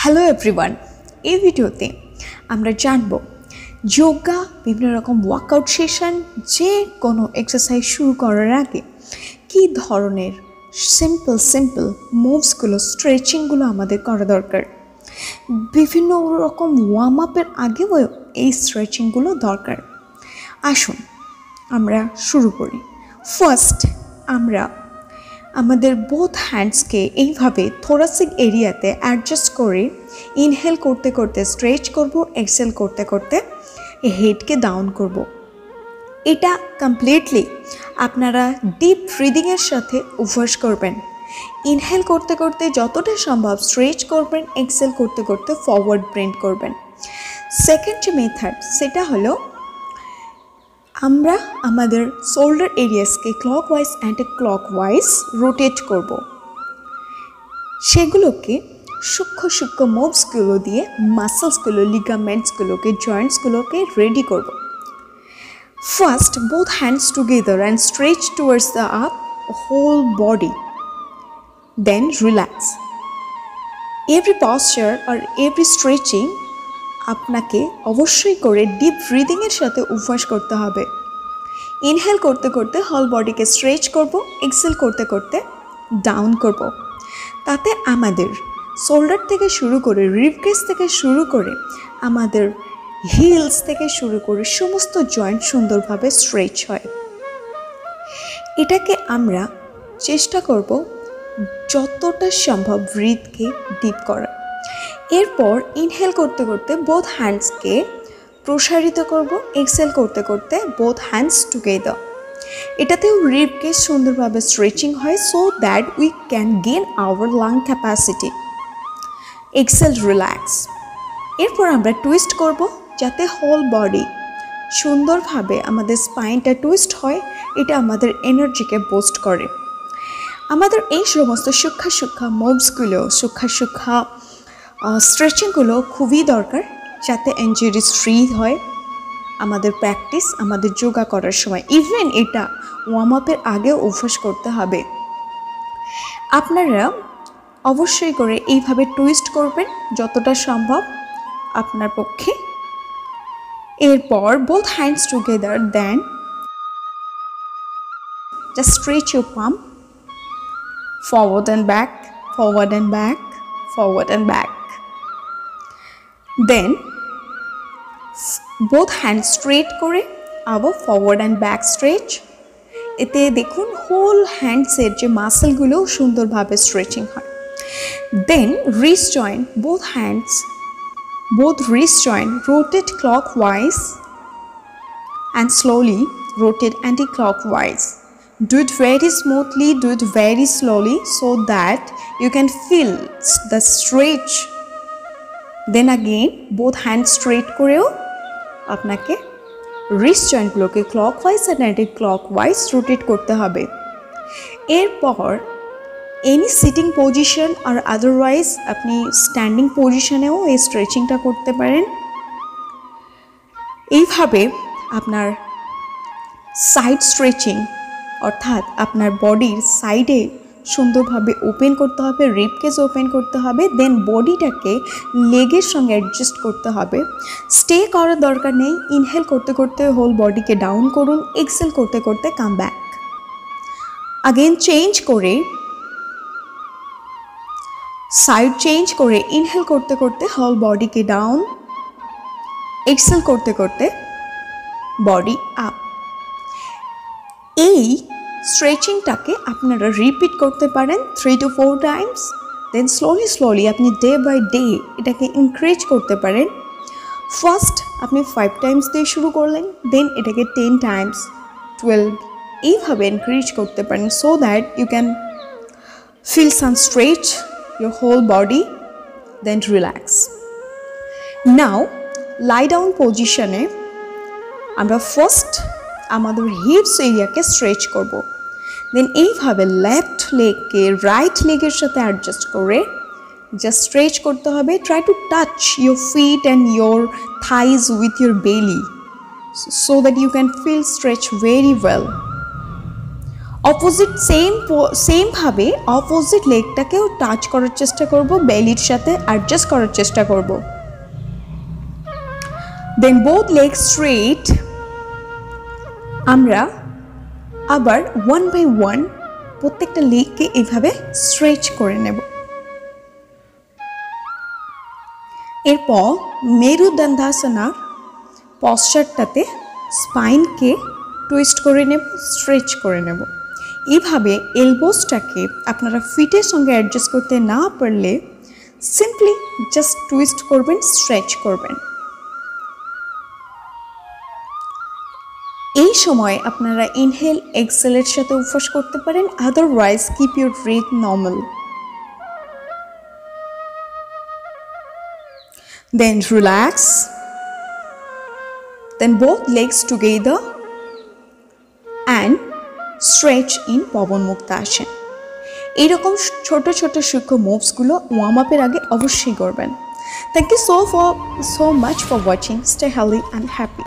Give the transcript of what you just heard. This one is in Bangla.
হ্যালো এভরিওয়ান, এই ভিডিওতে আমরা জানব যোগা বিভিন্ন রকম ওয়ার্কআউট সেশন যে কোনো এক্সারসাইজ শুরু করার আগে কী ধরনের সিম্পল মুভসগুলো স্ট্রেচিংগুলো আমাদের করা দরকার। বিভিন্ন রকম ওয়ার্ম আপের আগেও এই স্ট্রেচিংগুলো দরকার। আসুন আমরা শুরু করি। ফার্স্ট আমরা আমাদের বোথ হ্যান্ডসকে এইভাবে থোরাসিক এরিয়াতে অ্যাডজাস্ট করে ইনহেল করতে করতে স্ট্রেচ করব, এক্সেল করতে করতে হেডকে ডাউন করব। এটা কমপ্লিটলি আপনারা ডিপ ব্রিদিংয়ের সাথে অভ্যাস করবেন। ইনহেল করতে করতে যতটা সম্ভব স্ট্রেচ করবেন, এক্সেল করতে করতে ফরওয়ার্ড বেন্ড করবেন। সেকেন্ড যে মেথড সেটা হলো আমরা আমাদের শোল্ডার এরিয়াসকে ক্লকওয়াইজ অ্যান্টি ক্লকওয়াইজ রোটেট করব। সেগুলোকে সূক্ষ্ম মুভসগুলো দিয়ে মাসলসগুলো, লিগামেন্টসগুলোকে, জয়েন্টসগুলোকে রেডি করব। First both hands together and stretch towards the up whole body, then relax. Every posture আর এভরি স্ট্রেচিং আপনাকে অবশ্যই করে ডিপ ব্রিদিংয়ের সাথে অভ্যাস করতে হবে। ইনহেল করতে করতে হোল বডিকে স্ট্রেচ করব, এক্সেল করতে করতে ডাউন করব। তাতে আমাদের শোল্ডার থেকে শুরু করে রিবকেজ থেকে শুরু করে আমাদের হিলস থেকে শুরু করে সমস্ত জয়েন্ট সুন্দরভাবে স্ট্রেচ হয়। এটাকে আমরা চেষ্টা করব যতটা সম্ভব ব্রিথকে ডিপ করা। এরপর ইনহেল করতে করতে বোথ হ্যান্ডসকে প্রসারিত করব, এক্সেল করতে করতে বোথ হ্যান্ডস টুগেদার। এটাতেও রিবকেজ সুন্দরভাবে স্ট্রেচিং হয় so that we can gain our lung capacity. Exhale, relax. এরপর আমরা টুইস্ট করব যাতে হোল বডি সুন্দরভাবে আমাদের স্পাইনটা টুইস্ট হয়। এটা আমাদের এনার্জিকে বুস্ট করে। আমাদের এই সমস্ত সূক্ষ্ম মুভসগুলো, সূক্ষ্ম স্ট্রেচিংগুলো খুবই দরকার যাতে ইনজুরিজ ফ্রি হয় আমাদের প্র্যাকটিস, আমাদের যোগা করার সময়। ইভেন এটা ওয়ার্ম আপের আগেও অভ্যাস করতে হবে। আপনারা অবশ্যই করে এইভাবে টুইস্ট করবেন যতটা সম্ভব আপনার পক্ষে। এরপর both hands together, then just stretch your palm forward and back, forward and back, forward and back. Then both hands straight করে আবার forward and back stretch। এতে দেখুন হোল হ্যান্ডসের যে মাসলগুলো সুন্দরভাবে স্ট্রেচিং হয়। Then wrist joint, both wrist joint rotate clockwise and slowly rotate anti-clockwise. Do it very smoothly, do it very slowly so that you can feel the stretch. Then again both hands straight করেও আপনাকে wrist jointগুলোকে clockwise and anti-clockwise rotate করতে হবে। এরপর any sitting position or otherwise আপনি স্ট্যান্ডিং পজিশনেও এই স্ট্রেচিংটা করতে পারেন। এইভাবে আপনার সাইড স্ট্রেচিং অর্থাৎ আপনার বডির সাইডে সুন্দরভাবে ওপেন করতে হবে, রিবকেজ ওপেন করতে হবে, দেন বডিটাকে লেগের সঙ্গে অ্যাডজাস্ট করতে হবে। স্টে করার দরকার নেই। ইনহেল করতে করতে হোল বডিকে ডাউন করুন, এক্সেল করতে করতে কাম ব্যাক। আগেন চেঞ্জ করে সাইড চেঞ্জ করে ইনহেল করতে করতে হোল বডিকে ডাউন, এক্সেল করতে করতে বডি আপ। এই স্ট্রেচিংটাকে আপনারা রিপিট করতে পারেন 3 to 4 টাইমস। দেন স্লোলি আপনি ডে বাই ডে এটাকে ইনক্রিজ করতে পারেন। ফার্স্ট আপনি 5 টাইমস দিয়ে শুরু করলেন, দেন এটাকে 10 টাইমস, 12, এইভাবে ইনক্রিজ করতে পারেন so that you can feel some stretch your whole body, then relax. Now lie down পজিশনে আমরা ফার্স্ট আমাদের হিপস এরিয়াকে স্ট্রেচ করব। দেন এইভাবে লেফট লেগকে রাইট লেগের সাথে অ্যাডজাস্ট করে জাস্ট স্ট্রেচ করতে হবে। Try to touch your feet and your thighs with your belly so that you can feel stretch very well. Opposite same ভাবে অপোজিট লেগটাকেও টাচ করার চেষ্টা করব, বেলির সাথে অ্যাডজাস্ট করার চেষ্টা করব। Then both leg straight. আমরা আবার ওয়ান বাই ওয়ান প্রত্যেকটা লেগকে এইভাবে স্ট্রেচ করে নেব। এরপর মেরুদণ্ডাসনার পশ্চারটাতে স্পাইনকে টুইস্ট করে নেব, স্ট্রেচ করে নেব। এইভাবে এলবোসটাকে আপনারা ফিটের সঙ্গে অ্যাডজাস্ট করতে না পারলে সিম্পলি জাস্ট টুইস্ট করবেন, স্ট্রেচ করবেন। এই সময় আপনারা ইনহেল এক্সহেলের সাথে অভ্যাস করতে পারেন, otherwise keep your breath normal. Then relax. Then both legs together and stretch in Pawan Mukta Asana. এইরকম ছোট ছোট সূক্ষ্ম মুভসগুলো ওয়ার্ম আপের আগে অবশ্যই করবেন। Thank you so much for watching. Stay healthy and happy.